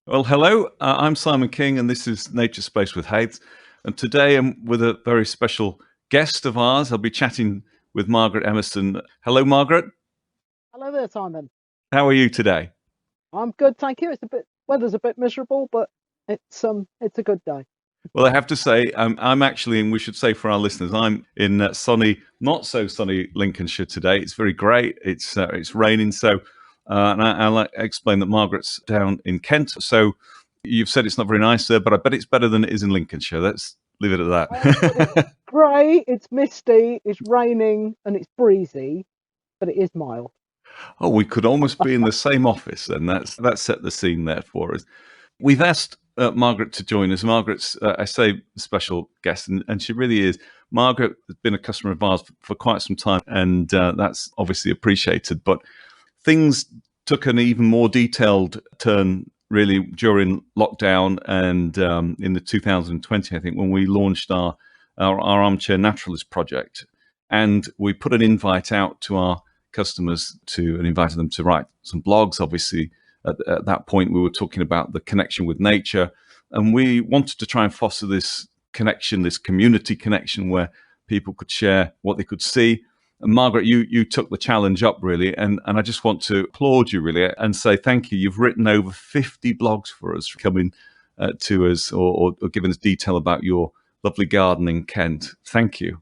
Well, hello, I'm Simon King, and this is Nature Space with Haith. And today I'm with a very special guest of ours. I'll be chatting with Margaret Emerson. Hello, Margaret. Hello there, Simon. How are you today? I'm good, thank you. Weather's a bit miserable, but it's a good day. Well, I have to say, I'm actually, and we should say for our listeners, I'm in sunny, not so sunny Lincolnshire today. It's very grey. It's raining. So, and I'll explain that Margaret's down in Kent. So, you've said it's not very nice there, but I bet it's better than it is in Lincolnshire. Let's leave it at But it's that. grey, it's misty, it's raining, and it's breezy, but it is mild. Oh, we could almost be in the same office, and that's set the scene there for us. We've asked Margaret to join us. Margaret's, I say, special guest, and she really is. Margaret has been a customer of ours for quite some time, and that's obviously appreciated. But things took an even more detailed turn really during lockdown and in the 2020, I think, when we launched our armchair naturalist project, and we put an invite out to our customers and invited them to write some blogs. Obviously, at that point, we were talking about the connection with nature, and we wanted to try and foster this connection, this community connection, where people could share what they could see. And Margaret, you took the challenge up really, and I just want to applaud you really and say thank you. You've written over 50 blogs for us, coming to us or giving us detail about your lovely garden in Kent. Thank you.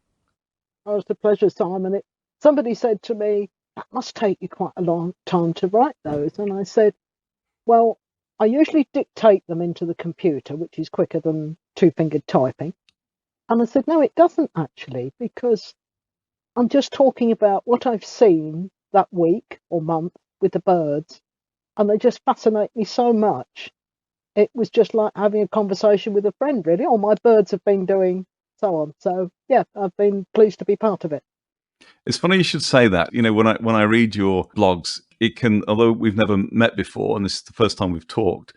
Oh, it's a pleasure, Simon. Somebody said to me, that must take you quite a long time to write those. And I said, well, I usually dictate them into the computer, which is quicker than two-fingered typing. And I said, no, it doesn't actually, because I'm just talking about what I've seen that week or month with the birds, and they just fascinate me so much. It was just like having a conversation with a friend, really. Oh, my birds have been doing so on. So, yeah, I've been pleased to be part of it. It's funny you should say that. You know, when I read your blogs, it can, although we've never met before, and this is the first time we've talked,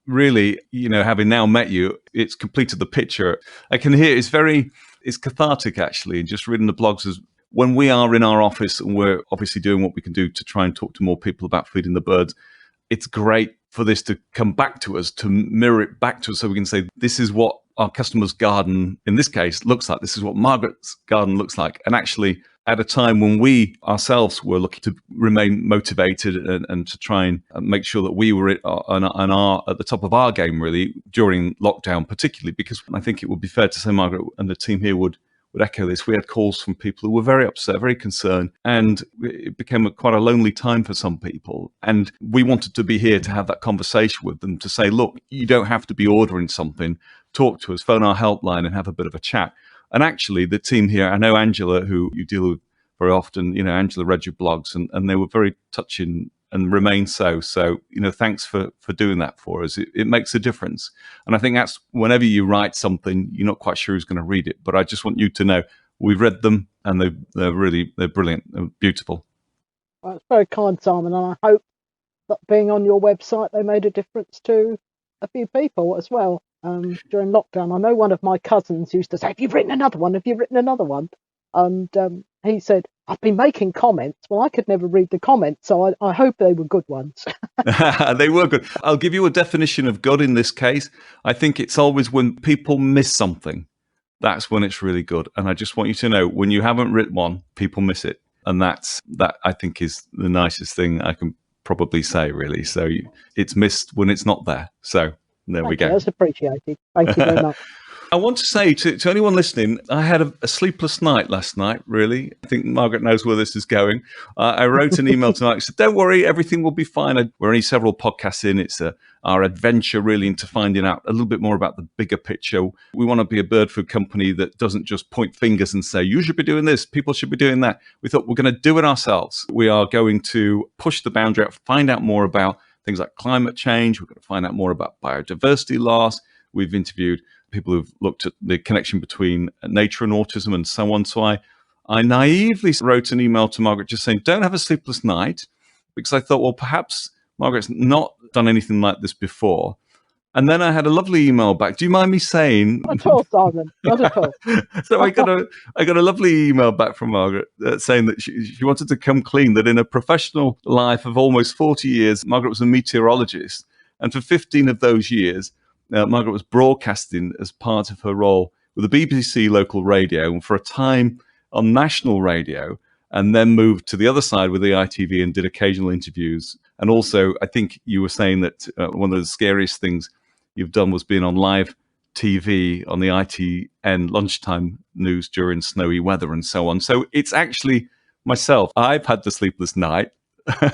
really, having now met you, it's completed the picture. I can hear it's cathartic actually, just reading the blogs as when we are in our office and we're obviously doing what we can do to try and talk to more people about feeding the birds. It's great for this to come back to us, to mirror it back to us so we can say, this is what our customer's garden, in this case, looks like. This is what Margaret's garden looks like. And actually, at a time when we ourselves were looking to remain motivated and to try and make sure that we were at the top of our game, really, during lockdown, particularly, because I think it would be fair to say, Margaret and the team here would echo this. We had calls from people who were very upset, very concerned, and it became quite a lonely time for some people. And we wanted to be here to have that conversation with them, to say, look, you don't have to be ordering something. Talk to us, phone our helpline and have a bit of a chat. And actually, the team here, I know Angela, who you deal with very often, Angela read your blogs and they were very touching and remain so. So, thanks for doing that for us. It makes a difference. And I think that's whenever you write something, you're not quite sure who's going to read it. But I just want you to know we've read them and they're brilliant, they're beautiful. Well, it's very kind, Simon, and I hope that being on your website, they made a difference to a few people as well during lockdown. I know one of my cousins used to say, have you written another one? Have you written another one? And he said, I've been making comments. Well, I could never read the comments, so I hope they were good ones. They were good. I'll give you a definition of good in this case. I think it's always when people miss something. That's when it's really good. And I just want you to know, when you haven't written one, people miss it. And that I think is the nicest thing I can probably say, really. So it's missed when it's not there. So there we go. That's appreciated. Thank you very much. I want to say to anyone listening, I had a sleepless night last night, really. I think Margaret knows where this is going. I wrote an email tonight. I said, don't worry, everything will be fine. We're only several podcasts in. It's our adventure, really, into finding out a little bit more about the bigger picture. We want to be a bird food company that doesn't just point fingers and say, you should be doing this, people should be doing that. We thought we're going to do it ourselves. We are going to push the boundary out, find out more about things like climate change. We're going to find out more about biodiversity loss. We've interviewed people who've looked at the connection between nature and autism and so on. So I naively wrote an email to Margaret just saying, don't have a sleepless night, because I thought, well, perhaps Margaret's not done anything like this before. And then I had a lovely email back. Do you mind me saying? Not at all, Simon. Not at all. So I got a lovely email back from Margaret saying that she wanted to come clean, that in a professional life of almost 40 years, Margaret was a meteorologist. And for 15 of those years, Margaret was broadcasting as part of her role with the BBC local radio, and for a time on national radio, and then moved to the other side with the ITV and did occasional interviews. And also, I think you were saying that one of the scariest things you've done was being on live TV on the ITN lunchtime news during snowy weather and so on. So it's actually myself. I've had the sleepless night. I'm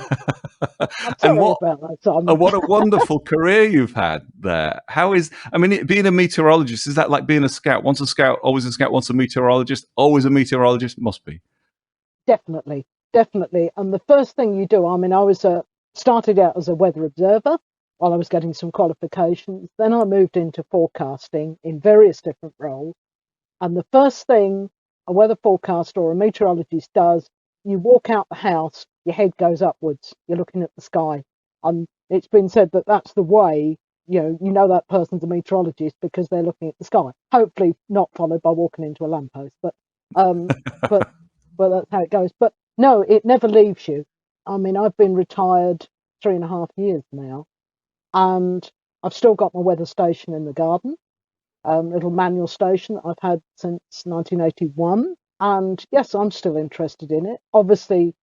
sorry about that, Simon. What a wonderful career you've had there. Being a meteorologist, is that like being a scout? Once a scout, always a scout. Once a meteorologist, always a meteorologist? Must be. Definitely. And the first thing you do, I was started out as a weather observer while I was getting some qualifications. Then I moved into forecasting in various different roles. And the first thing a weather forecaster or a meteorologist does, you walk out the house, your head goes upwards, you're looking at the sky. And it's been said that that's the way, you know that person's a meteorologist because they're looking at the sky. Hopefully not followed by walking into a lamppost, but that's how it goes. But no, it never leaves you. I've been retired 3.5 years now, and I've still got my weather station in the garden, little manual station that I've had since 1981. And yes, I'm still interested in it. Obviously,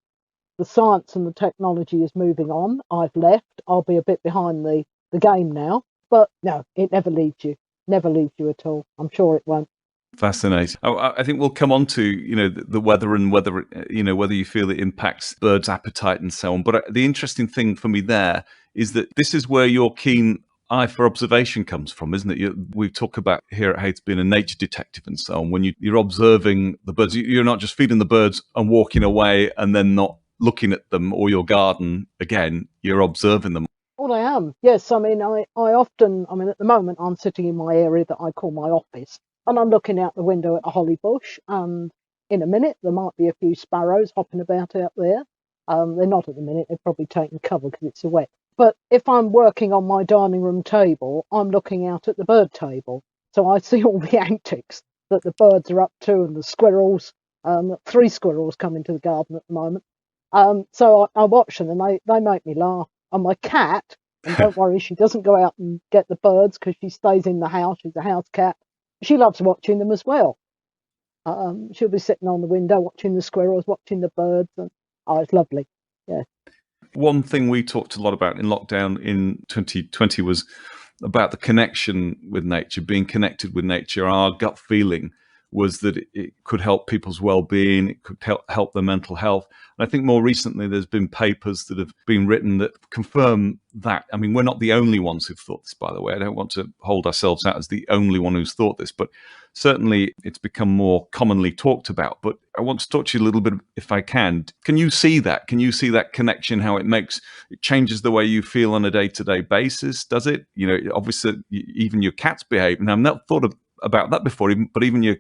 the science and the technology is moving on. I've left. I'll be a bit behind the game now. But no, it never leaves you. Never leaves you at all. I'm sure it won't. Fascinating. I think we'll come on to the weather and whether you feel it impacts birds' appetite and so on. But the interesting thing for me there is that this is where your keen eye for observation comes from, isn't it? We talk about here at Haith being a nature detective and so on. When you're observing the birds, you're not just feeding the birds and walking away and then not looking at them or your garden again. You're observing them. Well, I am. Yes. I often, at the moment, I'm sitting in my area that I call my office, and I'm looking out the window at a holly bush, and in a minute there might be a few sparrows hopping about out there. They're not at the minute. They've probably taken cover because it's so wet. But if I'm working on my dining room table, I'm looking out at the bird table. So I see all the antics that the birds are up to, and the squirrels, 3 squirrels come into the garden at the moment. So I watch them, and they make me laugh. And my cat, and don't worry, she doesn't go out and get the birds because she stays in the house. She's a house cat. She loves watching them as well. She'll be sitting on the window watching the squirrels, watching the birds, and it's lovely. Yeah. One thing we talked a lot about in lockdown in 2020 was about the connection with nature, being connected with nature. Our gut feeling was that it could help people's well-being, it could help their mental health. And I think more recently there's been papers that have been written that confirm that. We're not the only ones who've thought this, by the way. I don't want to hold ourselves out as the only one who's thought this, but certainly it's become more commonly talked about. But I want to talk to you a little bit, if I can. Can you see that? Can you see that connection, how it changes the way you feel on a day-to-day basis? Does it? Obviously, even your cats behave. Now, I've not thought about that before, but even your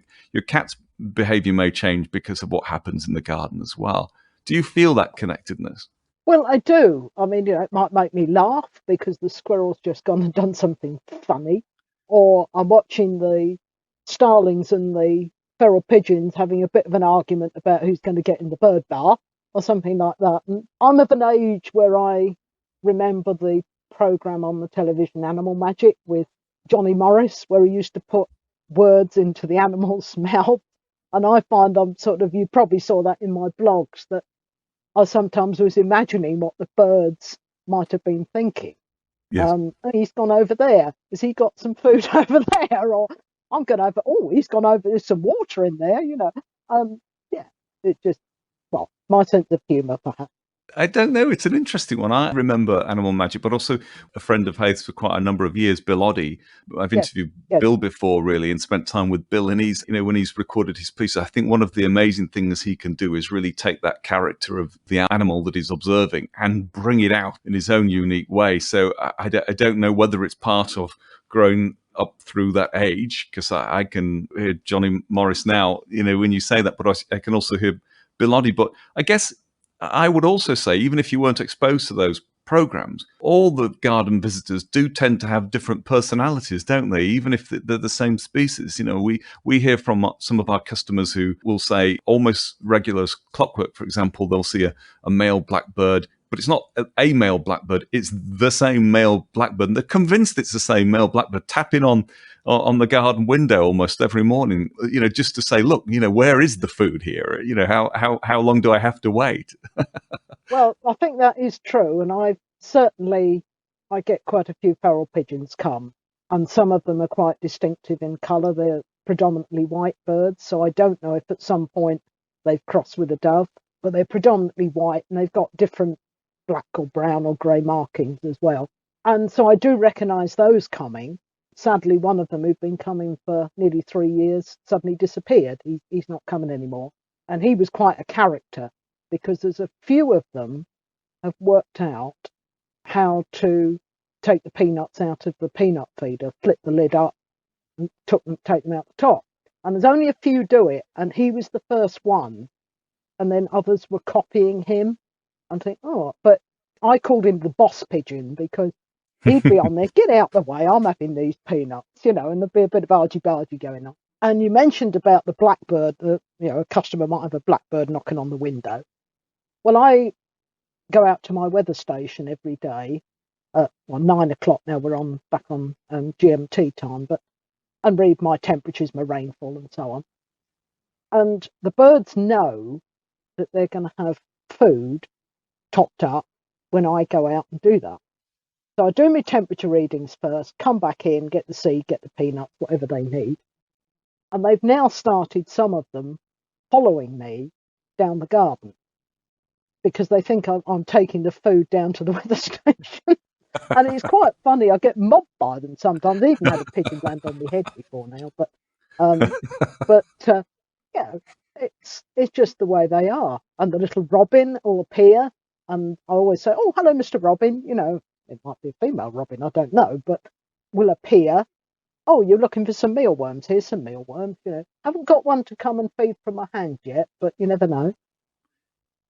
cat's behavior may change because of what happens in the garden as well. Do you feel that connectedness? Well, I do. It might make me laugh because the squirrel's just gone and done something funny, or I'm watching the starlings and the feral pigeons having a bit of an argument about who's going to get in the bird bar or something like that. And I'm of an age where I remember the program on the television, Animal Magic, with Johnny Morris, where he used to put words into the animal's mouth. And I find you probably saw that in my blogs, that I sometimes was imagining what the birds might have been thinking. Yes. He's gone over there. Has he got some food over there? Or I'm going over, he's gone over, there's some water in there, Yeah, it's just, my sense of humour, perhaps. I don't know. It's an interesting one. I remember Animal Magic, but also a friend of Haith's for quite a number of years, Bill Oddie. I've interviewed Bill before, really, and spent time with Bill. And he's, when he's recorded his piece, I think one of the amazing things he can do is really take that character of the animal that he's observing and bring it out in his own unique way. So I don't know whether it's part of growing up through that age, because I can hear Johnny Morris now, when you say that, but I can also hear Bill Oddie. But I guess I would also say, even if you weren't exposed to those programs, all the garden visitors do tend to have different personalities, don't they? Even if they're the same species. We hear from some of our customers who will say almost regular as clockwork, for example, they'll see a male blackbird but it's not a male blackbird, it's the same male blackbird. And they're convinced it's the same male blackbird, tapping on the garden window almost every morning, just to say, look, where is the food here? How long do I have to wait? Well, I think that is true, and I get quite a few feral pigeons come, and some of them are quite distinctive in colour. They're predominantly white birds, so I don't know if at some point they've crossed with a dove, but they're predominantly white, and they've got different black or brown or grey markings as well. And so I do recognise those coming. Sadly, one of them who'd been coming for nearly 3 years suddenly disappeared. He's not coming anymore. And he was quite a character, because there's a few of them have worked out how to take the peanuts out of the peanut feeder, flip the lid up and take them out the top. And there's only a few do it, and he was the first one. And then others were copying him. And think, oh, but I called him the boss pigeon, because he'd be on there, get out the way, I'm having these peanuts, and there'd be a bit of argy-bargy going on. And you mentioned about the blackbird, a customer might have a blackbird knocking on the window. Well, I go out to my weather station every day at 9 o'clock now, we're back on GMT time, and read my temperatures, my rainfall and so on. And the birds know that they're going to have food topped up when I go out and do that. So I do my temperature readings first, come back in, get the seed, get the peanuts, whatever they need. And they've now started, some of them, following me down the garden, because they think I'm taking the food down to the weather station. And it's quite funny. I get mobbed by them sometimes. I even had a pigeon land on my head before now. Yeah, it's just the way they are. And the little robin will appear, and I always say, "Oh, hello, Mr. Robin." It might be a female robin, I don't know, but will appear. Oh, you're looking for some mealworms? Here's some mealworms. Haven't got one to come and feed from my hand yet, but you never know.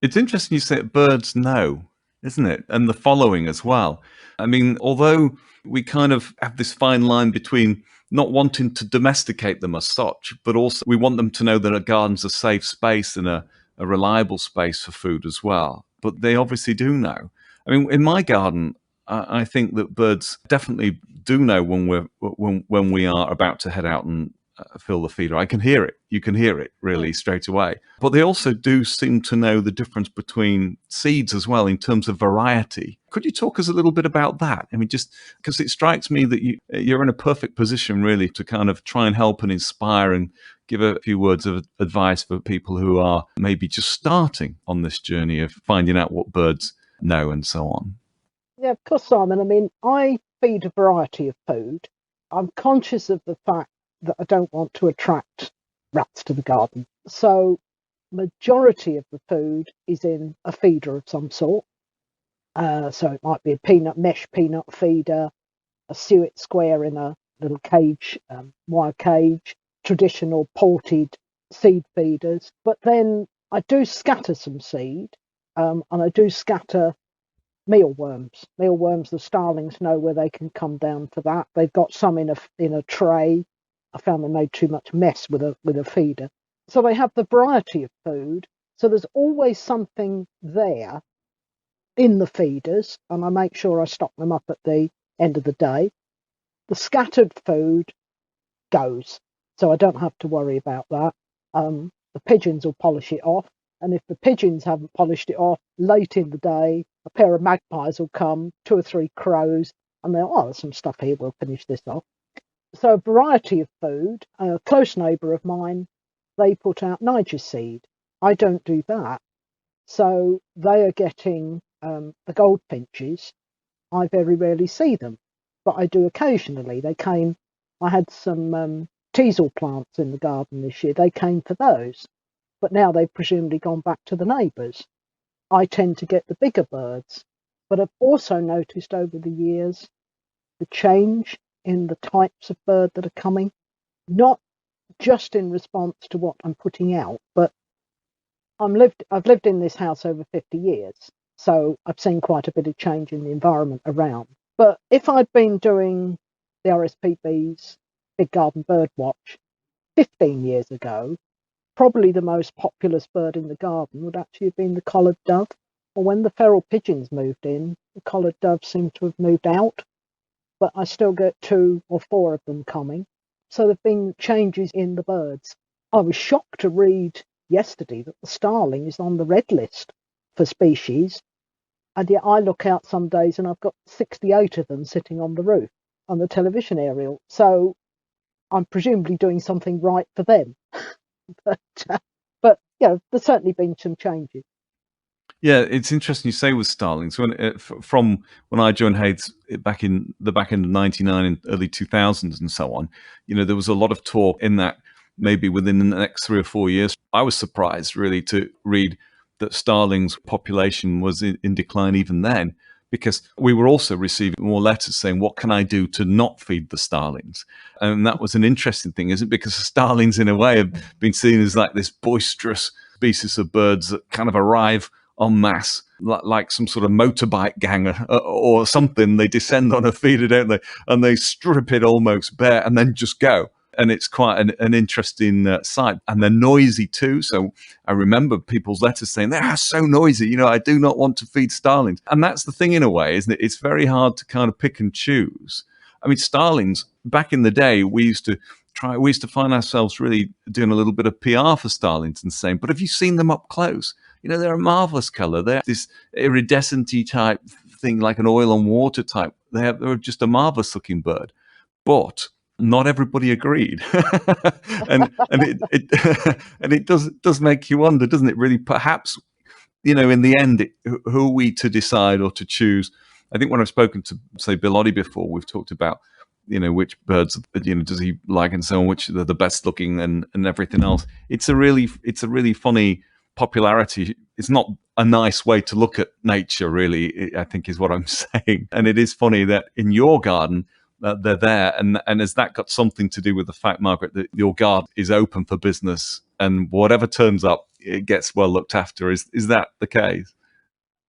It's interesting you say birds know, isn't it? And the following as well. I mean, although we kind of have this fine line between not wanting to domesticate them as such, but also we want them to know that a garden's a safe space and a reliable space for food as well. But they obviously do know. I mean, in my garden, I think that birds definitely do know when we are about to head out and fill the feeder. I can hear it. You can hear it really straight away. But they also do seem to know the difference between seeds as well in terms of variety. Could you talk us a little bit about that? I mean, just because it strikes me that you're in a perfect position really to kind of try and help and inspire and give a few words of advice for people who are maybe just starting on this journey of finding out what birds know and so on. Yeah, of course, Simon. I mean, I feed a variety of food. I'm conscious of the fact that I don't want to attract rats to the garden. So majority of the food is in a feeder of some sort. So it might be a mesh peanut feeder, a suet square in a little cage, wire cage, traditional ported seed feeders. But then I do scatter some seed, and I do scatter mealworms. Mealworms, the starlings know where they can come down for that. They've got some in a tray. I found they made too much mess with a feeder. So they have the variety of food. So there's always something there in the feeders, and I make sure I stock them up at the end of the day. The scattered food goes, so I don't have to worry about that. The pigeons will polish it off, and if the pigeons haven't polished it off, late in the day, a pair of magpies will come, 2 or 3 crows, and they'll, there's some stuff here, we'll finish this off. So a variety of food. A close neighbour of mine, they put out Niger seed. I don't do that. So they are getting the goldfinches. I very rarely see them, but I do occasionally. I had some teasel plants in the garden this year. They came for those, but now they've presumably gone back to the neighbours. I tend to get the bigger birds, but I've also noticed over the years the change in the types of bird that are coming, not just in response to what I'm putting out, but I've lived in this house over 50 years, so I've seen quite a bit of change in the environment around. But if I'd been doing the RSPB's Big Garden Bird Watch 15 years ago, probably the most populous bird in the garden would actually have been the collared dove. Well, when the feral pigeons moved in, the collared doves seem to have moved out, but I still get 2 or 4 of them coming. So there have been changes in the birds. I was shocked to read yesterday that the starling is on the red list for species, and yet I look out some days and I've got 68 of them sitting on the roof on the television aerial. So I'm presumably doing something right for them. but there's certainly been some changes. Yeah, it's interesting you say with starlings. From when I joined Haith back in the back end of '99 and early 2000s and so on, there was a lot of talk in that maybe within the next 3 or 4 years. I was surprised really to read that starlings population was in decline even then, because we were also receiving more letters saying, what can I do to not feed the starlings? And that was an interesting thing, isn't it? Because the starlings in a way have been seen as like this boisterous species of birds that kind of arrive en masse, like some sort of motorbike gang or something. They descend on a feeder, don't they? And they strip it almost bare and then just go. And it's quite an interesting sight. And they're noisy too. So I remember people's letters saying, they are so noisy. I do not want to feed starlings. And that's the thing in a way, isn't it? It's very hard to kind of pick and choose. I mean, starlings, back in the day, we used to find ourselves really doing a little bit of PR for starlings and saying, but have you seen them up close? They're a marvelous color. They're this iridescent-y type thing, like an oil and water type. They're just a marvelous looking bird. But not everybody agreed. and it does make you wonder, doesn't it, really? Perhaps, in the end, who are we to decide or to choose? I think when I've spoken to, say, Bill Oddie before, we've talked about, which birds, does he like and so on, which are the best looking and everything else. It's a really funny popularity. It's not a nice way to look at nature, really, I think is what I'm saying. And it is funny that in your garden, they're there. And has that got something to do with the fact, Margaret, that your garden is open for business and whatever turns up, it gets well looked after? Is that the case?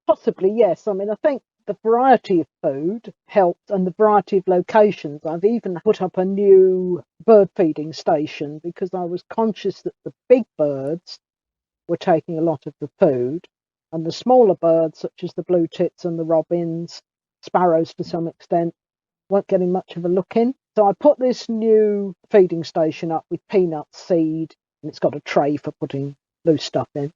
Possibly, yes. I mean, I think the variety of food helped and the variety of locations. I've even put up a new bird feeding station because I was conscious that the big birds were taking a lot of the food, and the smaller birds, such as the blue tits and the robins, sparrows to some extent, weren't getting much of a look in. So I put this new feeding station up with peanut seed, and it's got a tray for putting loose stuff in.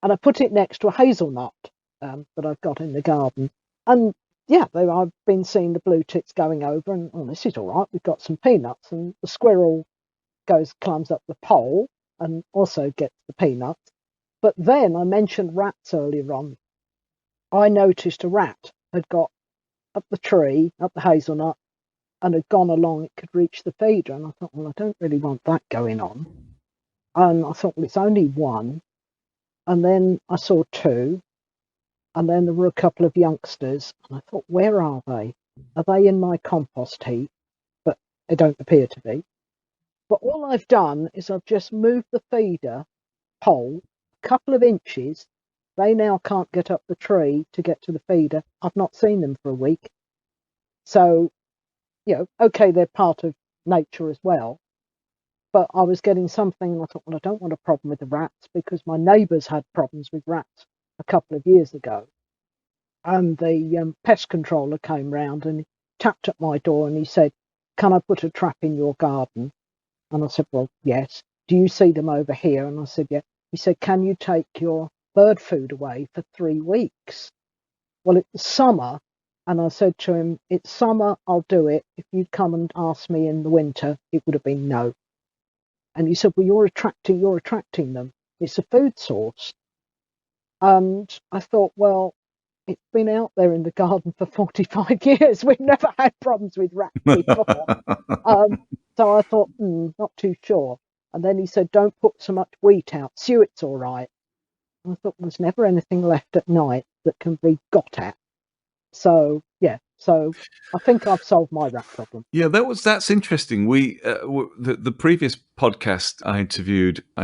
And I put it next to a hazelnut that I've got in the garden. And I've been seeing the blue tits going over, and this is all right. We've got some peanuts, and the squirrel climbs up the pole and also gets the peanuts. But then I mentioned rats earlier on. I noticed a rat had got up the tree, up the hazelnut, and had gone along. It could reach the feeder, and I thought, well, I don't really want that going on. And I thought, well, it's only one. And then I saw 2, and then there were a couple of youngsters, and I thought, where are they? Are they in my compost heap? But they don't appear to be. But all I've done is I've just moved the feeder pole a couple of inches. They now can't get up the tree to get to the feeder. I've not seen them for a week. So, okay, they're part of nature as well. But I was getting something, and I thought, well, I don't want a problem with the rats because my neighbours had problems with rats a couple of years ago. And the pest controller came round and he tapped at my door and he said, can I put a trap in your garden? And I said, well, yes. Do you see them over here? And I said, yeah. He said, can you take your bird food away for 3 weeks? Well, it was summer. And I said to him, it's summer, I'll do it. If you'd come and ask me in the winter, it would have been no. And he said, well, you're attracting them. It's a food source. And I thought, well, it's been out there in the garden for 45 years. We've never had problems with rats before. So I thought, not too sure. And then he said, don't put so much wheat out. Suet's all right. And I thought, there's never anything left at night that can be got at. So, so I think I've solved my rat problem. Yeah, that's interesting. The previous podcast I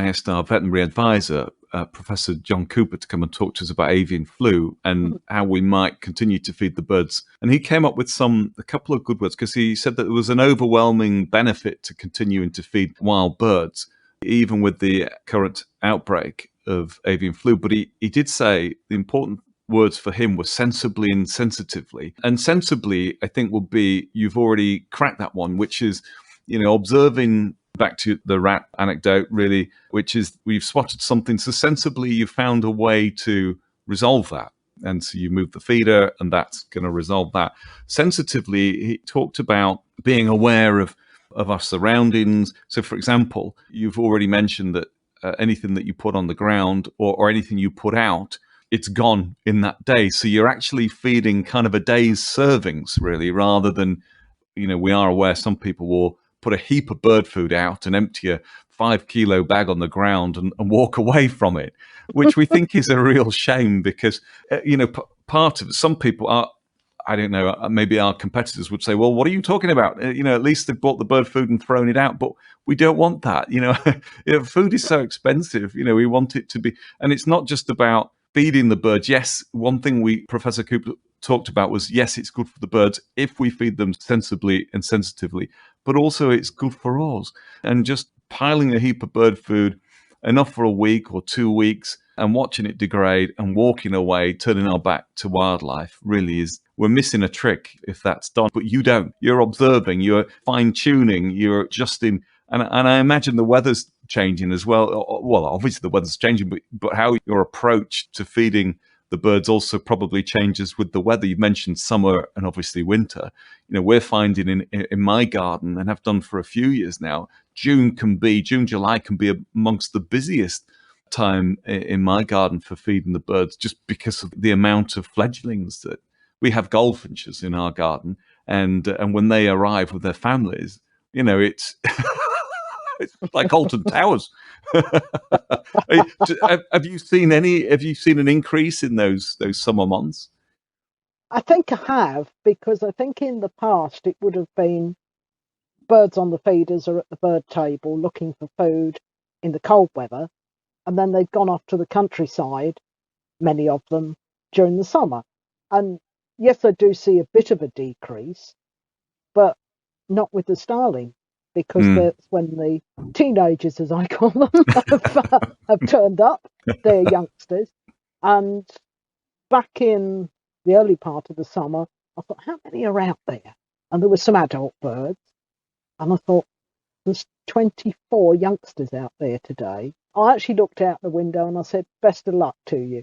asked our veterinary advisor, Professor John Cooper, to come and talk to us about avian flu and how we might continue to feed the birds. And he came up with a couple of good words, because he said that there was an overwhelming benefit to continuing to feed wild birds, even with the current outbreak of avian flu. But he did say the important words for him were sensibly and sensitively. And sensibly, I think, will be, you've already cracked that one, which is, observing, back to the rat anecdote, really, which is we've spotted something. So sensibly, you've found a way to resolve that. And so you move the feeder, and that's going to resolve that. Sensitively, he talked about being aware of our surroundings. So, for example, you've already mentioned that anything that you put on the ground or anything you put out, it's gone in that day. So you're actually feeding kind of a day's servings, really, rather than, we are aware some people will put a heap of bird food out and empty a 5-kilo bag on the ground and walk away from it, which we think is a real shame because, part of it, some people are, I don't know, maybe our competitors would say, well, what are you talking about? At least they've bought the bird food and thrown it out. But we don't want that. Food is so expensive. We want it to be, and it's not just about feeding the birds. Yes, one thing Professor Cooper talked about was, yes, it's good for the birds if we feed them sensibly and sensitively, but also it's good for us. And just piling a heap of bird food, enough for a week or 2 weeks, and watching it degrade and walking away, turning our back to wildlife, really is, we're missing a trick if that's done. But you don't. You're observing, you're fine-tuning, you're adjusting. And I imagine the weather's changing as well. Well, obviously the weather's changing, but how your approach to feeding the birds also probably changes with the weather. You mentioned summer and obviously winter. We're finding in my garden, and have done for a few years now, June, July can be amongst the busiest time in my garden for feeding the birds, just because of the amount of fledglings that we have. Goldfinches in our garden, and when they arrive with their families, it's it's like Alton Towers. Have you seen an increase in those summer months? I think I have, because I think in the past it would have been birds on the feeders or at the bird table looking for food in the cold weather, and then they've gone off to the countryside, many of them, during the summer. And yes, I do see a bit of a decrease, but not with the starling, because that's when the teenagers, as I call them, have turned up. They're youngsters. And back in the early part of the summer, I thought, how many are out there? And there were some adult birds. And I thought, there's 24 youngsters out there today. I actually looked out the window and I said, best of luck to you.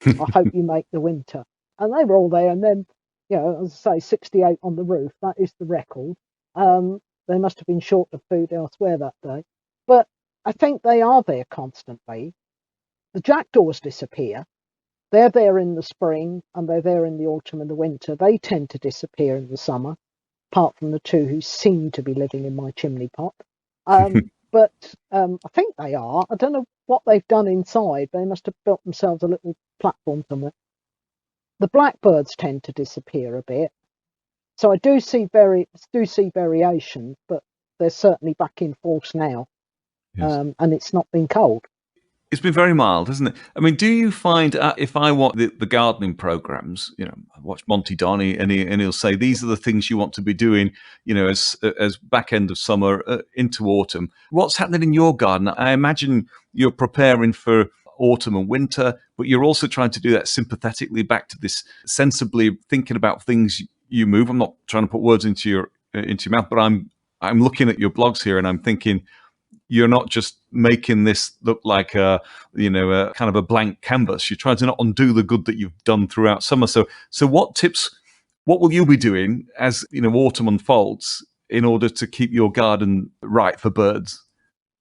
I hope you make the winter. And they were all there. And then, as I say, 68 on the roof. That is the record. They must have been short of food elsewhere that day. But I think they are there constantly. The jackdaws disappear. They're there in the spring and they're there in the autumn and the winter. They tend to disappear in the summer, apart from the two who seem to be living in my chimney pot. But I think they are. I don't know what they've done inside. They must have built themselves a little platform somewhere. The blackbirds tend to disappear a bit. So I do see variations, but they're certainly back in force now. Yes. And it's not been cold. It's been very mild, hasn't it? I mean, do you find, if I watch the gardening programs, I watch Monty Donny, and he'll say these are the things you want to be doing, as back end of summer into autumn. What's happening in your garden? I imagine you're preparing for autumn and winter, but you're also trying to do that sympathetically, back to this sensibly thinking about things you move. I'm not trying to put words into your mouth, but I'm looking at your blogs here and I'm thinking, you're not just making this look like a kind of a blank canvas. You're trying to not undo the good that you've done throughout summer. So what will you be doing as autumn unfolds in order to keep your garden right for birds?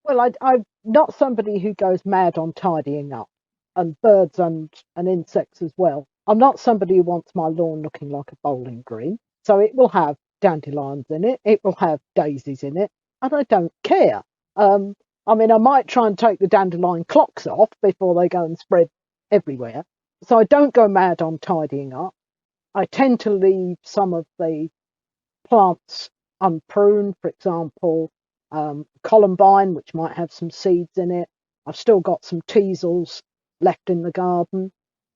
Well, I'm not somebody who goes mad on tidying up, and birds and insects as well. I'm not somebody who wants my lawn looking like a bowling green. So it will have dandelions in it. It will have daisies in it. And I don't care. I mean, I might try and take the dandelion clocks off before they go and spread everywhere. So I don't go mad on tidying up. I tend to leave some of the plants unpruned, for example, columbine, which might have some seeds in it. I've still got some teasels left in the garden.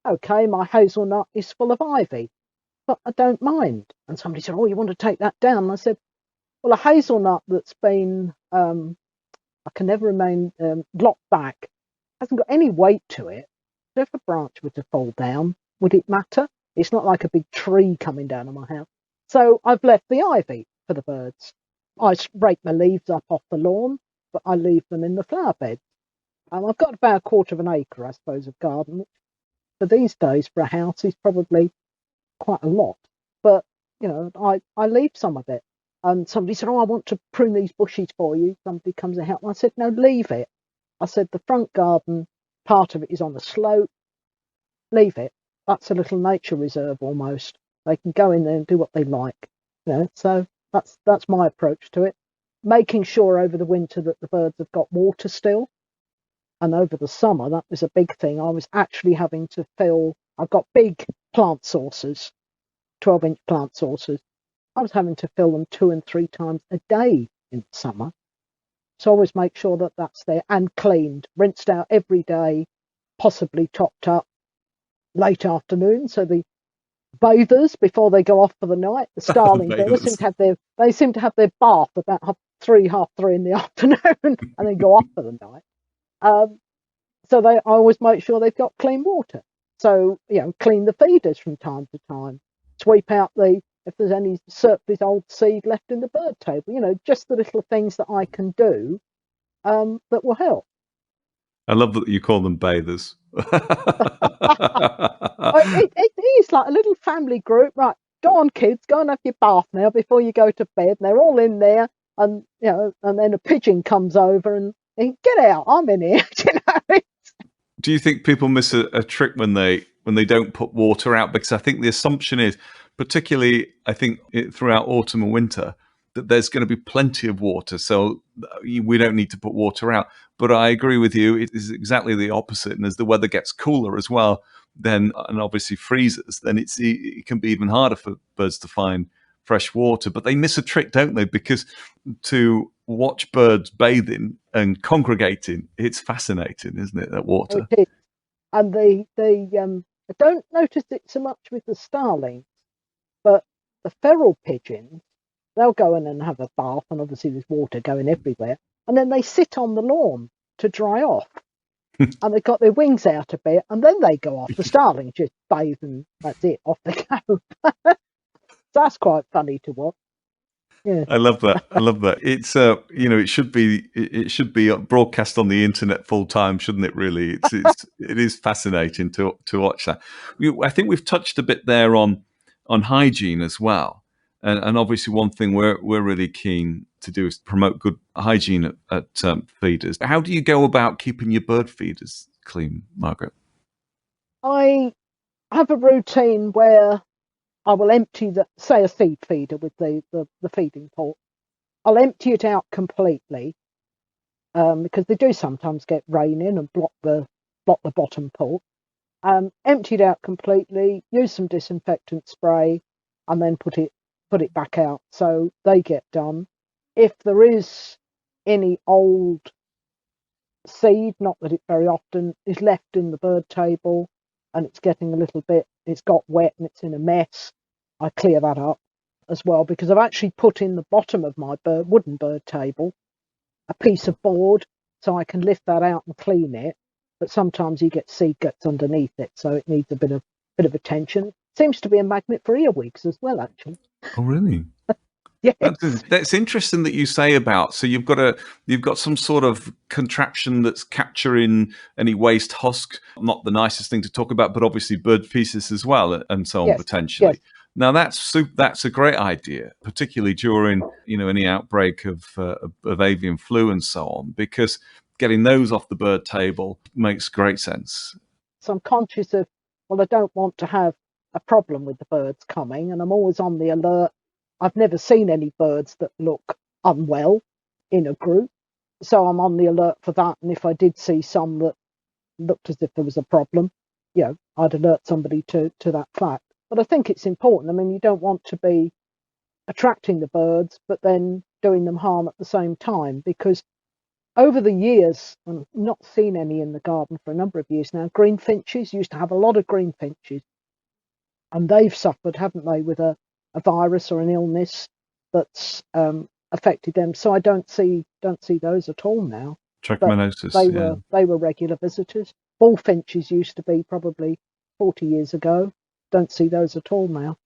Okay, my hazelnut is full of ivy, but I don't mind. And somebody said, oh, you want to take that down? And I said, well, a hazelnut that's been, I can never remain blocked back, hasn't got any weight to it. So if a branch were to fall down, would it matter? It's not like a big tree coming down on my house. So I've left the ivy for the birds. I rake my leaves up off the lawn, but I leave them in the flower beds. I've got about a quarter of an acre, I suppose, of garden, which for these days for a house is probably quite a lot. But, I leave some of it. And somebody said, oh, I want to prune these bushes for you. Somebody comes and help. I said, no, leave it. I said, the front garden, part of it is on a slope. Leave it. That's a little nature reserve almost. They can go in there and do what they like. So that's my approach to it. Making sure over the winter that the birds have got water still. And over the summer, that was a big thing. I was actually having to fill, I've got big plant saucers, 12-inch plant saucers. I was having to fill them 2 and 3 times a day in the summer. So always make sure that that's there and cleaned, rinsed out every day, possibly topped up late afternoon. So the bathers, before they go off for the night, the starling birds seem to have their bath about half three in the afternoon and then go off for the night. So I always make sure they've got clean water. So, clean the feeders from time to time, sweep out if there's any surplus old seed left in the bird table, just the little things that I can do that will help. I love that you call them bathers. It is like a little family group. Right, go on, kids, go and have your bath now before you go to bed. And they're all in there, and and then a pigeon comes over and get out. I'm in here. Do you think people miss a trick when they don't put water out? Because I think the assumption is, particularly I think throughout autumn and winter, that there's going to be plenty of water, so we don't need to put water out. But I agree with you; it is exactly the opposite. And as the weather gets cooler as well, and obviously freezes, then it can be even harder for birds to find fresh water. But they miss a trick, don't they? Because to watch birds bathing and congregating, it's fascinating, isn't it? That water. It is. And I don't notice it so much with the starlings, but the feral pigeons, they'll go in and have a bath, and obviously there's water going everywhere, and then they sit on the lawn to dry off. And they've got their wings out a bit, and then they go off. The starlings just bathe, and that's it, off they go. That's quite funny to watch. Yeah. I love that. It's it should be broadcast on the internet full time, shouldn't it? Really, it is fascinating to watch that. I think we've touched a bit there on hygiene as well, and obviously one thing we're really keen to do is promote good hygiene at feeders. How do you go about keeping your bird feeders clean, Margaret? I have a routine where I will empty say a seed feeder with the feeding pot. I'll empty it out completely because they do sometimes get rain in and block the bottom pot. Empty it out completely, use some disinfectant spray, and then put it back out so they get done. If there is any old seed, not that it very often is left in the bird table, and it's getting a little bit, it's got wet and it's in a mess, I clear that up as well, because I've actually put in the bottom of my wooden bird table a piece of board so I can lift that out and clean it. But sometimes you get seed guts underneath it, so it needs a bit of attention. Seems to be a magnet for earwigs as well, actually. Oh, really? Yes. That's interesting that you say about. So you've got some sort of contraption that's capturing any waste husk. Not the nicest thing to talk about, but obviously bird feces as well, and so on. Yes. Potentially. Yes. Now that's a great idea, particularly during any outbreak of avian flu and so on, because getting those off the bird table makes great sense. So I'm conscious of, well, I don't want to have a problem with the birds coming, and I'm always on the alert. I've never seen any birds that look unwell in a group, so I'm on the alert for that. And if I did see some that looked as if there was a problem, I'd alert somebody to that fact. But I think it's important. I mean, you don't want to be attracting the birds, but then doing them harm at the same time, because over the years, I've not seen any in the garden for a number of years now. Greenfinches used to have a lot of greenfinches, and they've suffered, haven't they, with a virus or an illness that's affected them. So I don't see those at all now. Trichomoniasis. They were regular visitors. Bullfinches used to be probably 40 years ago. Don't see those at all now.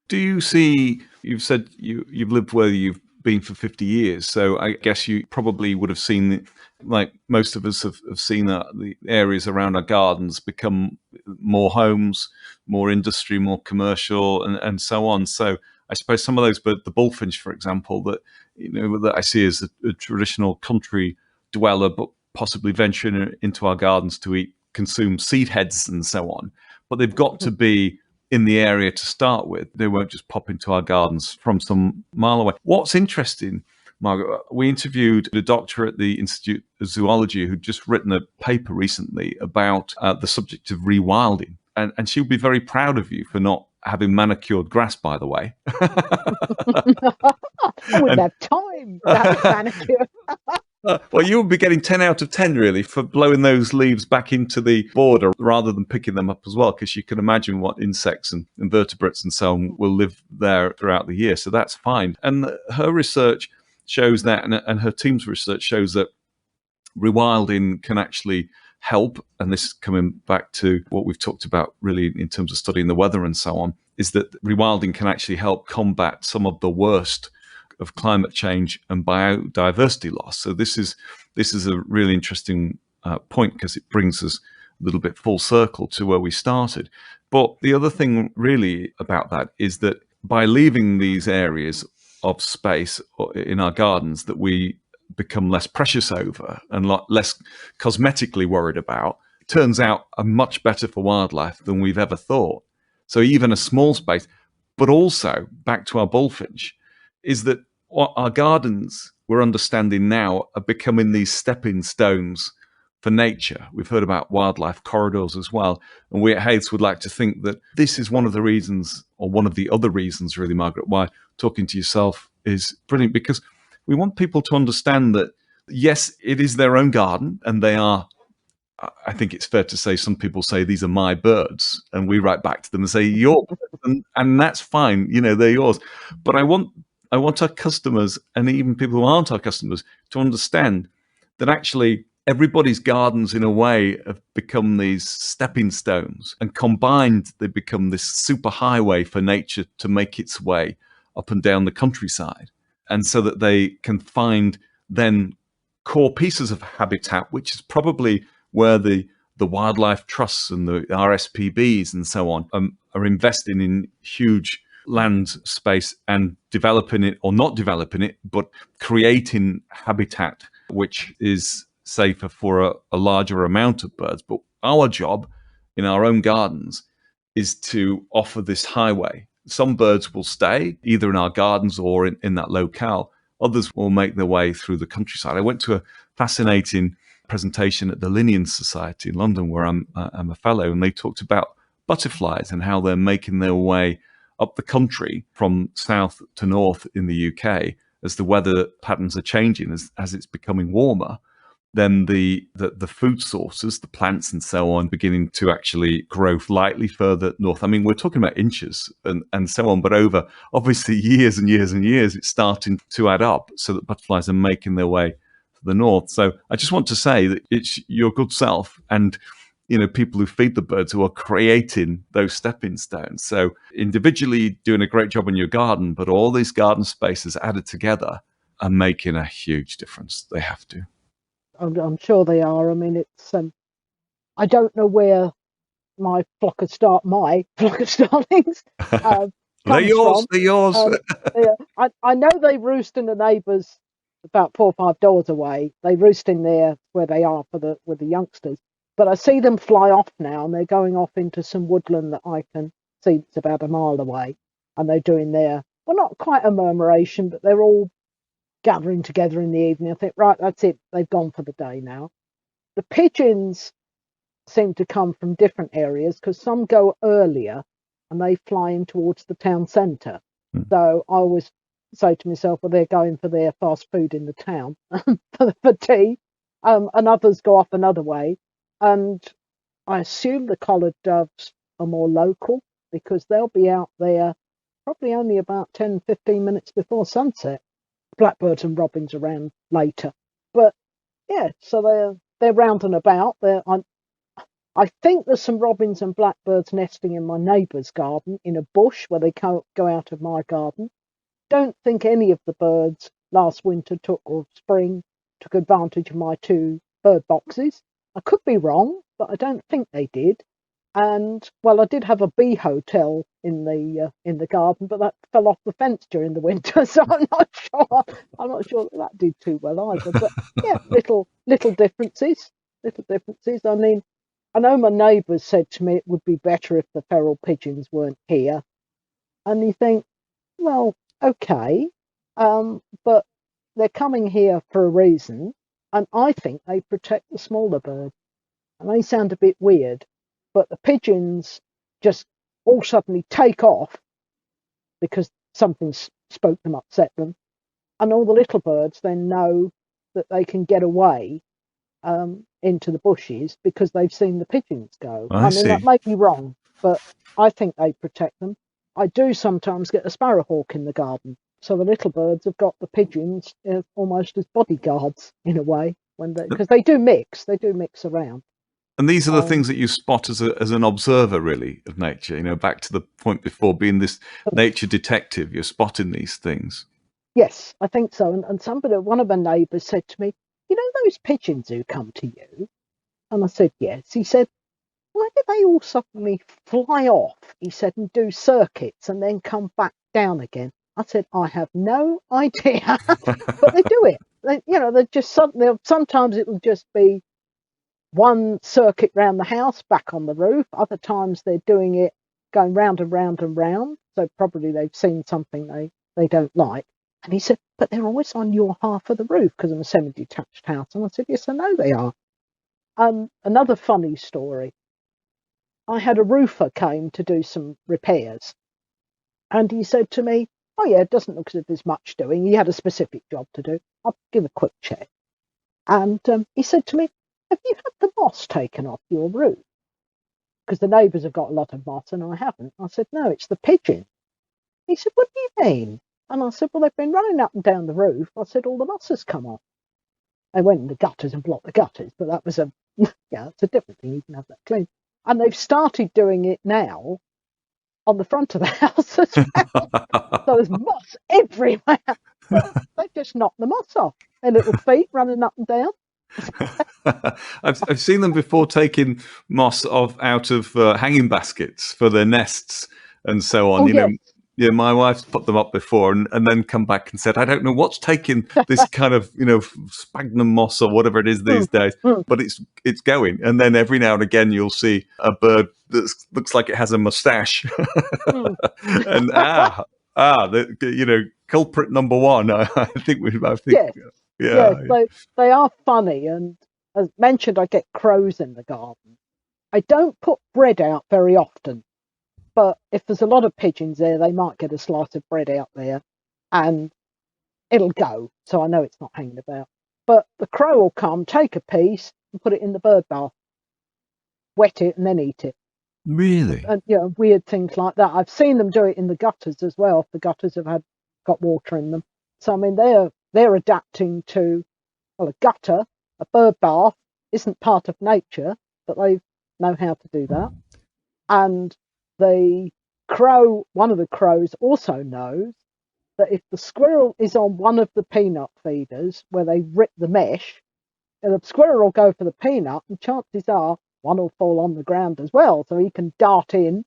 Do you see, you've said you've lived where you've been for 50 years, so I guess you probably would have seen, like most of us have seen, the areas around our gardens become more homes, more industry, more commercial, and so on. So I suppose some of those, but the bullfinch, for example, that that I see as a traditional country dweller, but possibly venturing into our gardens to consume seed heads and so on. But they've got to be in the area to start with. They won't just pop into our gardens from some mile away. What's interesting, Margaret, we interviewed a doctor at the Institute of Zoology who'd just written a paper recently about the subject of rewilding. And she would be very proud of you for not having manicured grass, by the way. I wouldn't have time to have it manicured. Well, you would be getting 10 out of 10, really, for blowing those leaves back into the border rather than picking them up as well, because you can imagine what insects and invertebrates and so on will live there throughout the year. So that's fine. And her research shows that, and her team's research shows that rewilding can actually help. And this is coming back to what we've talked about, really, in terms of studying the weather and so on, is that rewilding can actually help combat some of the worst of climate change and biodiversity loss. So this is a really interesting point, because it brings us a little bit full circle to where we started. But the other thing really about that is that by leaving these areas of space in our gardens that we become less precious over and less cosmetically worried about, turns out are much better for wildlife than we've ever thought. So even a small space, but also back to our bullfinch, is that what our gardens, we're understanding now, are becoming these stepping stones for nature. We've heard about wildlife corridors as well. And we at Haith would like to think that this is one of the reasons, or one of the other reasons, really, Margaret, why talking to yourself is brilliant, because we want people to understand that, yes, it is their own garden, and they are, I think it's fair to say, some people say these are my birds, and we write back to them and say your birds, and that's fine, they're yours. But I want our customers, and even people who aren't our customers, to understand that actually everybody's gardens, in a way, have become these stepping stones, and combined they become this super highway for nature to make its way up and down the countryside, and so that they can find then core pieces of habitat, which is probably where the wildlife trusts and the RSPBs and so on are investing in huge land space and developing it, or not developing it, but creating habitat which is safer for a larger amount of birds. But our job in our own gardens is to offer this highway. Some birds will stay either in our gardens or in that locale. Others will make their way through the countryside. I went to a fascinating presentation at the Linnean Society in London, where I'm a fellow, and they talked about butterflies and how they're making their way up the country from south to north in the UK as the weather patterns are changing, as it's becoming warmer. Then the food sources, the plants and so on, beginning to actually grow slightly further north. I mean, we're talking about inches and so on, but over obviously years and years and years, it's starting to add up, so that butterflies are making their way to the north. So I just want to say that it's your good self and people who feed the birds who are creating those stepping stones. So individually doing a great job in your garden, but all these garden spaces added together are making a huge difference. They have to. I'm sure they are. I mean, it's I don't know where my flock of starlings They're comes yours. from. They're yours. Yeah, I know they roost in the neighbours about 4 or 5 doors away. They roost in there where they are with the youngsters. But I see them fly off now, and they're going off into some woodland that I can see that's about a mile away. And they're doing their, well, not quite a murmuration, but they're all gathering together in the evening. I think, right, that's it. They've gone for the day now. The pigeons seem to come from different areas, because some go earlier and they fly in towards the town centre. So I always say to myself, well, they're going for their fast food in the town for tea, and others go off another way. And I assume the collared doves are more local, because they'll be out there probably only about 10-15 minutes before sunset. Blackbirds and robins around later. But yeah, so they're round and about. I think there's some robins and blackbirds nesting in my neighbour's garden in a bush where they go out of my garden. Don't think any of the birds last winter or spring took advantage of my 2 bird boxes. I could be wrong, but I don't think they did. And well, I did have a bee hotel in the garden, but that fell off the fence during the winter, so I'm not sure. I'm not sure that did too well either. But yeah, little differences, little differences. I mean, I know my neighbours said to me it would be better if the feral pigeons weren't here, and you think, well, okay, but they're coming here for a reason, and I think they protect the smaller birds. And they sound a bit weird, but the pigeons just all suddenly take off because something spoke them, upset them, and all the little birds then know that they can get away into the bushes because they've seen the pigeons go. I mean, that see. may be wrong, but I think they protect them. I do sometimes get a sparrowhawk in the garden, so the little birds have got the pigeons almost as bodyguards in a way, because they do mix around. And these are the things that you spot as an observer, really, of nature. You know, back to the point before, being this nature detective, you're spotting these things. Yes, I think so. And one of my neighbours said to me, "You know those pigeons who come to you?" And I said, "Yes." He said, "Why do they all suddenly fly off?" He said, "and do circuits and then come back down again." I said, "I have no idea," but they do it. They're just sometimes it will just be one circuit round the house, back on the roof. Other times they're doing it going round and round and round. So probably they've seen something they don't like. And he said, "But they're always on your half of the roof," because I'm a semi-detached house. And I said, "Yes, I know they are." Another funny story. I had a roofer came to do some repairs, and he said to me, "Oh yeah, it doesn't look as if there's much doing." He had a specific job to do. I'll give a quick check. And he said to me, "Have you had the moss taken off your roof?" Because the neighbours have got a lot of moss and I haven't. I said, "No, it's the pigeon." He said, "What do you mean?" And I said, "Well, they've been running up and down the roof." I said, "All the moss has come off." They went in the gutters and blocked the gutters, but that was it's a different thing. You can have that clean. And they've started doing it now on the front of the house as well. So there's moss everywhere. They just knock the moss off. Their little feet running up and down. I've seen them before taking moss out of hanging baskets for their nests and so on. Oh, you know, yes. yeah, my wife's put them up before and then come back and said, "I don't know what's taking this kind of sphagnum moss or whatever it is these days, but it's going." And then every now and again you'll see a bird that looks like it has a mustache, and culprit number one. I think. Yes. Yeah. Yes, they are funny. And as mentioned, I get crows in the garden. I don't put bread out very often, but if there's a lot of pigeons there, they might get a slice of bread out there and it'll go. So I know it's not hanging about. But the crow will come, take a piece and put it in the bird bath, wet it and then eat it. Really? And weird things like that. I've seen them do it in the gutters as well. If the gutters have got water in them. So I mean they're adapting to, well, a gutter, a bird bath isn't part of nature, but they know how to do that. And the crow, one of the crows also knows that if the squirrel is on one of the peanut feeders where they rip the mesh, the squirrel will go for the peanut and chances are one will fall on the ground as well, so he can dart in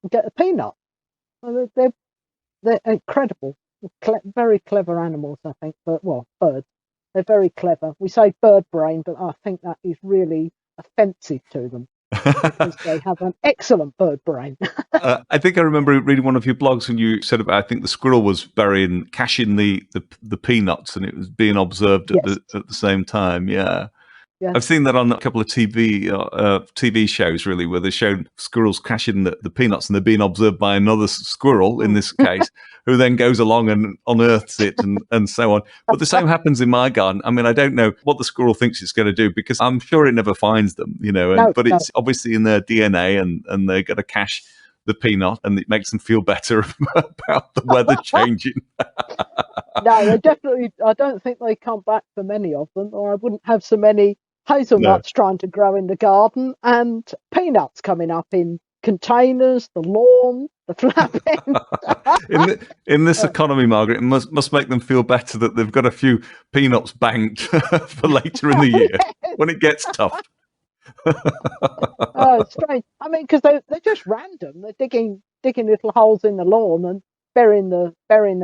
and get a peanut. They're incredible. Very clever animals, I think. But birds. They're very clever. We say bird brain, but I think that is really offensive to them because they have an excellent bird brain. I think I remember reading one of your blogs when you said about, I think the squirrel was caching the peanuts, and it was being observed at Yes. the same time. Yeah. Yeah. I've seen that on a couple of TV shows, really, where they show squirrels caching the peanuts, and they're being observed by another squirrel, in this case, who then goes along and unearths it and so on. But the same happens in my garden. I mean, I don't know what the squirrel thinks it's going to do, because I'm sure it never finds them, but it's obviously in their DNA, and they're going to cache the peanut, and it makes them feel better about the weather changing. No, they definitely, I don't think they come back for many of them, or I wouldn't have so many No. hazelnuts trying to grow in the garden, and peanuts coming up in containers, the lawn, the flap end. In this economy, Margaret, it must make them feel better that they've got a few peanuts banked for later in the year when it gets tough. Oh, it's strange. I mean, because they're just random. They're digging little holes in the lawn and burying the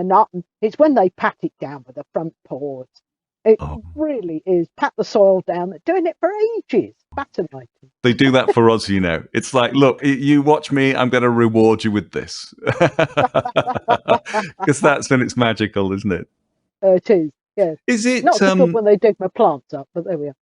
nut. And it's when they pat it down with the front paws. It Oh. really is. Pat the soil down. They're doing it for ages. Fascinating. They do that for us, you know. It's like, look, you watch me, I'm going to reward you with this. Because that's when it's magical, isn't it? It is. Yeah. Is it? Not so good when they dig my plants up, but there we are.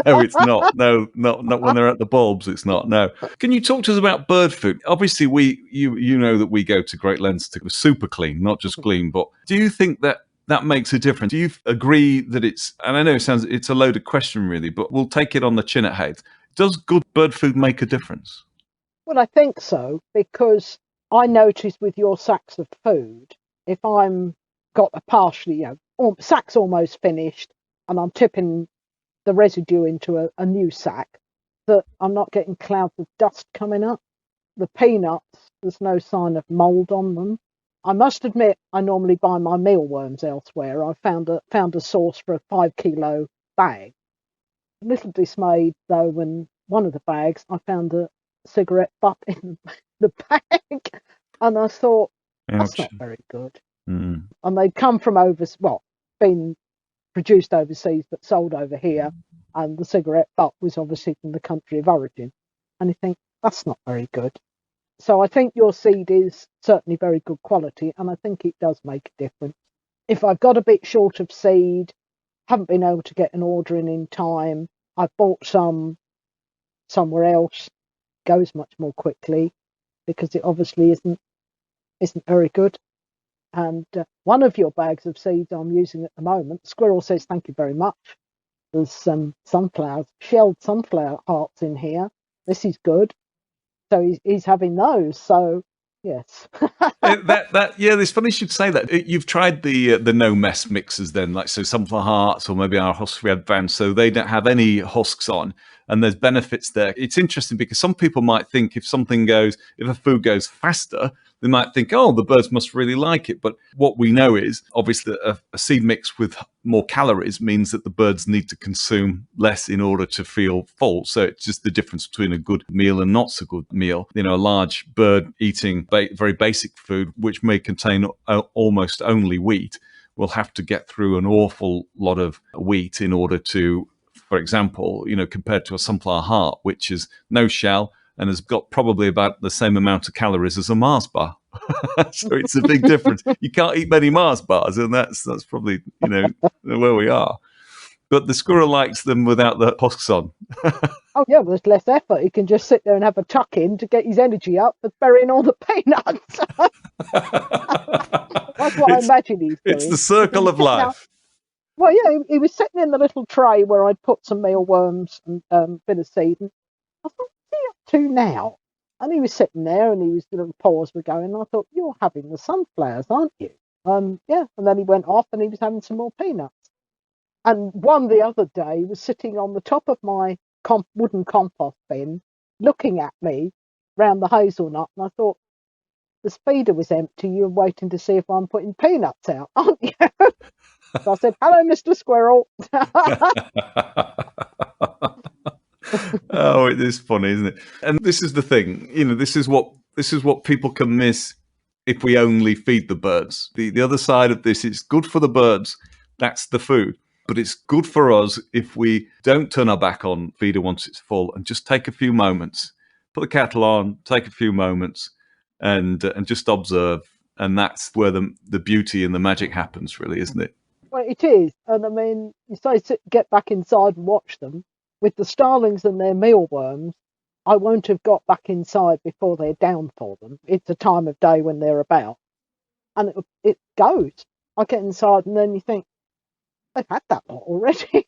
No, it's not. No, not when they're at the bulbs. It's not. No. Can you talk to us about bird food? Obviously, you know that we go to great lengths to super clean, not just clean. But do you think that makes a difference? Do you agree that it's? And I know it's a loaded question, really, but we'll take it on the chin at Haith. Does good bird food make a difference? Well, I think so, because I notice with your sacks of food, if I'm got a partially, sack's almost finished, and I'm tipping the residue into a new sack, that I'm not getting clouds of dust coming up. The peanuts, there's no sign of mould on them. I must admit, I normally buy my mealworms elsewhere. I found a source for a 5 kilo bag. A little dismayed though when one of the bags I found a cigarette butt in the bag, and I thought, that's not very good. Mm. And they'd come from been produced overseas but sold over here, and the cigarette butt was obviously from the country of origin. And you think, that's not very good. So I think your seed is certainly very good quality, and I think it does make a difference. If I've got a bit short of seed, haven't been able to get an order in time, I've bought some somewhere else, goes much more quickly, because it obviously isn't very good. And one of your bags of seeds I'm using at the moment, Squirrel says thank you very much. There's some shelled sunflower hearts in here. This is good. So he's having those. So yes. It's funny you should say that. You've tried the no mess mixes then, like so sunflower hearts or maybe our husks we advanced, so they don't have any husks on, and there's benefits there. It's interesting because some people might think if a food goes faster, they might think, oh, the birds must really like it. But what we know is obviously a seed mix with more calories means that the birds need to consume less in order to feel full. So it's just the difference between a good meal and not so good meal. You know, a large bird eating very basic food, which may contain almost only wheat, will have to get through an awful lot of wheat in order to, for example, compared to a sunflower heart, which is no shell and has got probably about the same amount of calories as a Mars bar. So it's a big difference. You can't eat many Mars bars, and that's probably where we are. But the squirrel likes them without the husks on. Oh yeah, well, there's less effort. He can just sit there and have a tuck in to get his energy up for burying all the peanuts. That's what I imagine he's doing. It's the circle of life. Well, yeah, he was sitting in the little tray where I'd put some mealworms and a bit of seed. And I thought, what's he up to now? And he was sitting there, and the little paws were going. And I thought, you're having the sunflowers, aren't you? Yeah. And then he went off, and he was having some more peanuts. And one the other day was sitting on the top of my wooden compost bin, looking at me round the hazelnut. And I thought, the feeder was empty. You're waiting to see if I'm putting peanuts out, aren't you? So I said, hello, Mr. Squirrel. Oh, it is funny, isn't it? And this is the thing, this is what people can miss if we only feed the birds. The other side of this, it's good for the birds. That's the food. But it's good for us if we don't turn our back on feeder once it's full and just take a few moments, put the kettle on, take a few moments and just observe. And that's where the beauty and the magic happens, really, isn't it? Well, it is. And I mean, you say get back inside and watch them. With the starlings and their mealworms, I won't have got back inside before they're down for them. It's a time of day when they're about. And it goes. I get inside and then you think, they've had that lot already.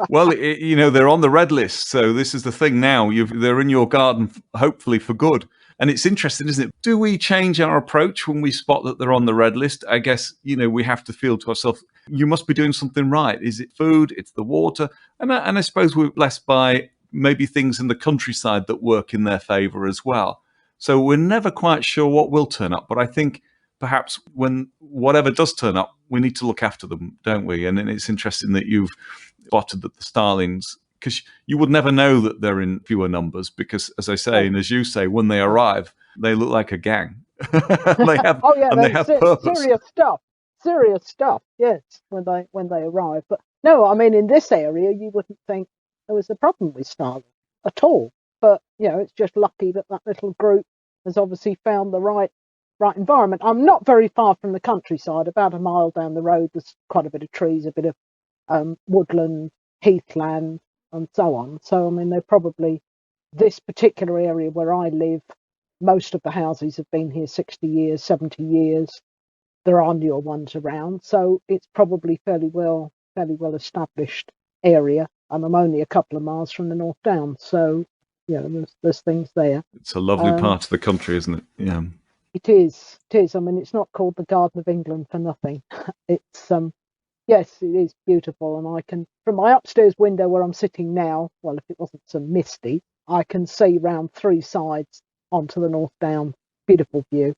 Well, they're on the red list. So this is the thing now. They're in your garden, hopefully for good. And it's interesting, isn't it? Do we change our approach when we spot that they're on the red list? I guess, we have to feel to ourselves, you must be doing something right. Is it food? It's the water. And I suppose we're blessed by maybe things in the countryside that work in their favor as well. So we're never quite sure what will turn up. But I think perhaps when whatever does turn up, we need to look after them, don't we? And it's interesting that you've spotted that the starlings, because you would never know that they're in fewer numbers, because, as I say, and as you say, when they arrive, they look like a gang. They have, oh yeah, they have purpose. Serious stuff. Yes, when they arrive. But no, I mean, in this area, you wouldn't think there was a problem with starlings at all. But it's just lucky that little group has obviously found the right environment. I'm not very far from the countryside. About a mile down the road, there's quite a bit of trees, a bit of woodland, heathland, and so on. So I mean, they're probably, this particular area where I live, most of the houses have been here 60 years, 70 years. There are newer ones around, so it's probably fairly well established area. And I'm only a couple of miles from the North Downs, so there's things there. It's a lovely part of the country, isn't it? Yeah. It is. I mean, it's not called the Garden of England for nothing. It's yes, it is beautiful, and I can, from my upstairs window where I'm sitting now, well, if it wasn't so misty, I can see round three sides onto the North Down. Beautiful view.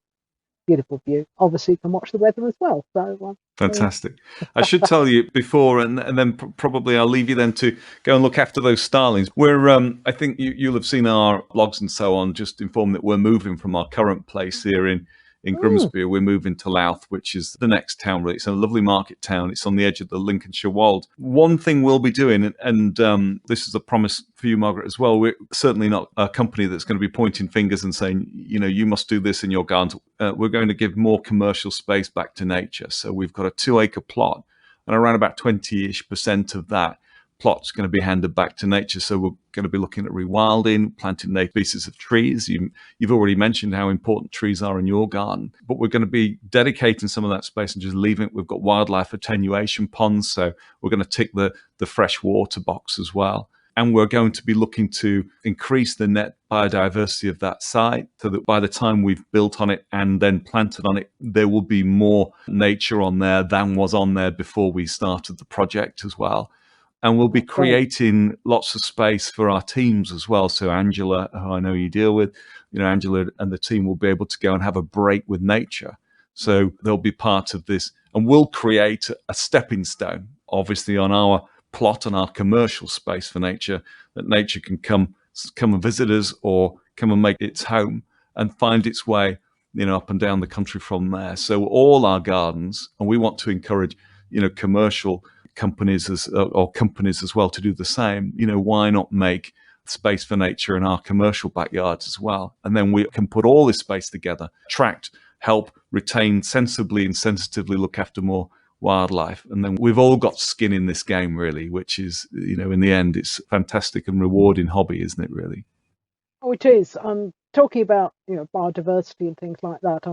Obviously, you can watch the weather as well. So fantastic. I should tell you before, and then probably I'll leave you then to go and look after those starlings. We're, I think you'll have seen our blogs and so on, just informed that we're moving from our current place here in Grimsby. We're moving to Louth, which is the next town, really. It's a lovely market town. It's on the edge of the Lincolnshire Wold. One thing we'll be doing, and this is a promise for you, Margaret, as well, we're certainly not a company that's going to be pointing fingers and saying, you must do this in your gardens. We're going to give more commercial space back to nature. So we've got a 2-acre plot, and around about 20-ish% of that plot's going to be handed back to nature. So we're going to be looking at rewilding, planting native species of trees. You've already mentioned how important trees are in your garden, but we're going to be dedicating some of that space and just leaving it. We've got wildlife attenuation ponds, so we're going to tick the fresh water box as well. And we're going to be looking to increase the net biodiversity of that site so that by the time we've built on it and then planted on it, there will be more nature on there than was on there before we started the project as well. And we'll be creating lots of space for our teams as well. So Angela, who I know you deal with, Angela and the team will be able to go and have a break with nature. So they'll be part of this, and we'll create a stepping stone, obviously, on our plot and our commercial space for nature, that nature can come and visit us or come and make its home and find its way, up and down the country from there. So all our gardens, and we want to encourage, commercial companies as well to do the same. Why not make space for nature in our commercial backyards as well? And then we can put all this space together, attract, help, retain, sensibly and sensitively look after more wildlife. And then we've all got skin in this game, really, which is, in the end, it's a fantastic and rewarding hobby, isn't it, really? Oh, it is. Talking about, biodiversity and things like that.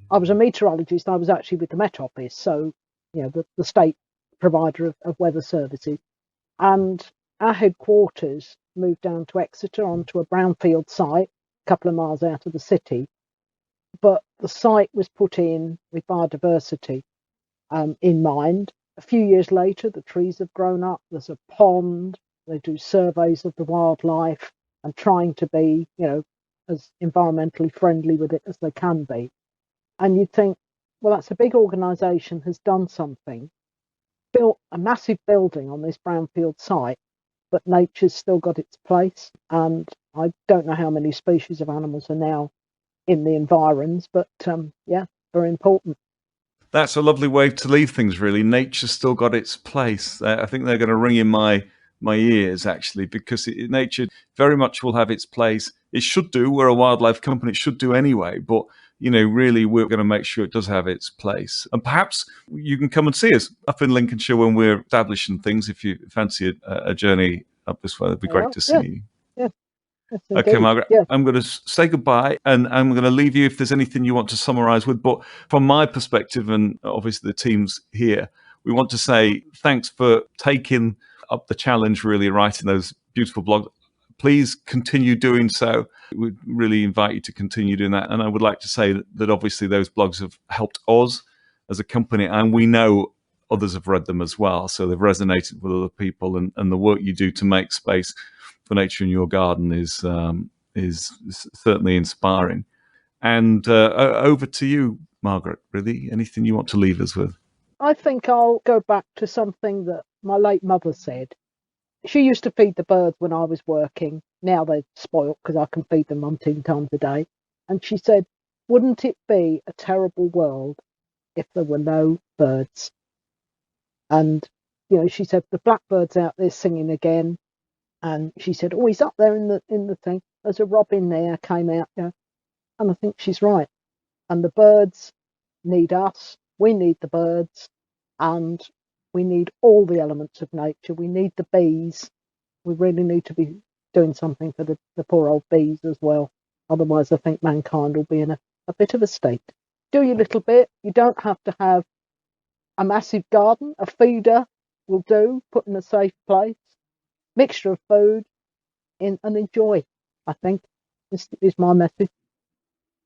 I was a meteorologist. I was actually with the Met Office, so, the state provider of weather services, and our headquarters moved down to Exeter onto a brownfield site a couple of miles out of the city, but the site was put in with biodiversity in mind. A few years later, the trees have grown up, there's a pond, they do surveys of the wildlife and trying to be as environmentally friendly with it as they can be. And you'd think, well, that's a big organisation has done something, built a massive building on this brownfield site, but nature's still got its place. And I don't know how many species of animals are now in the environs, but very important. That's a lovely way to leave things, really. Nature's still got its place. I think they're going to ring in my ears, actually, because nature very much will have its place. It should do. We're a wildlife company. It should do anyway. But, really, we're going to make sure it does have its place. And perhaps you can come and see us up in Lincolnshire when we're establishing things. If you fancy a journey up this way, it'd be great to see you. Yeah. Okay, Margaret, I'm going to say goodbye, and I'm going to leave you if there's anything you want to summarize with. But from my perspective, and obviously the teams here, we want to say thanks for taking up the challenge, really, writing those beautiful blogs. please continue doing so. We really invite you to continue doing that. And I would like to say that obviously those blogs have helped us as a company, and we know others have read them as well. So they've resonated with other people, and the work you do to make space for nature in your garden is certainly inspiring. And over to you, Margaret. Really, anything you want to leave us with? I think I'll go back to something that my late mother said. She used to feed the birds when I was working. Now they're spoilt because I can feed them umpteen times a day. And she said, wouldn't it be a terrible world if there were no birds? And, she said, the blackbird's out there singing again. And she said, oh, he's up there in the thing. There's a robin there, came out there. And I think she's right. And the birds need us. We need the birds. And we need all the elements of nature. We need the bees. We really need to be doing something for the poor old bees as well. Otherwise, I think mankind will be in a bit of a state. Do your little bit. You don't have to have a massive garden. A feeder will do. Put in a safe place. Mixture of food and enjoy, I think, is my message.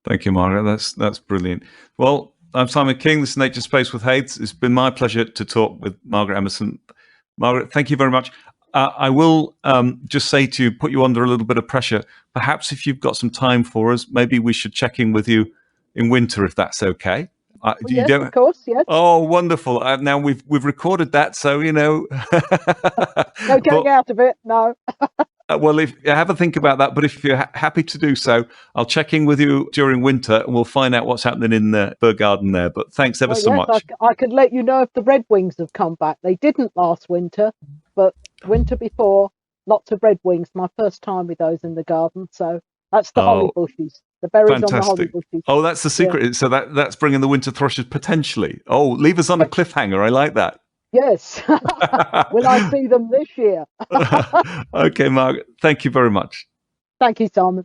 Thank you, Margaret. That's brilliant. Well, I'm Simon King. This is Nature Space with Haith. It's been my pleasure to talk with Margaret Emerson. Margaret, thank you very much. I will just say to you, put you under a little bit of pressure. Perhaps if you've got some time for us, maybe we should check in with you in winter, if that's okay. Yes, of course, yes. Oh, wonderful. Now we've recorded that, so, No getting out of it, no. Well, if you have a think about that, but if you're happy to do so, I'll check in with you during winter and we'll find out what's happening in the bird garden there. But thanks ever so much. I could let you know if the redwings have come back. They didn't last winter, but winter before, lots of redwings. My first time with those in the garden. So that's the holly bushes. The berries on the holly bushes. Oh, that's the secret. Yeah. So that's bringing the winter thrushes potentially. Oh, leave us on a cliffhanger. I like that. Yes. Will I see them this year? Okay, Margaret. Thank you very much. Thank you, Simon.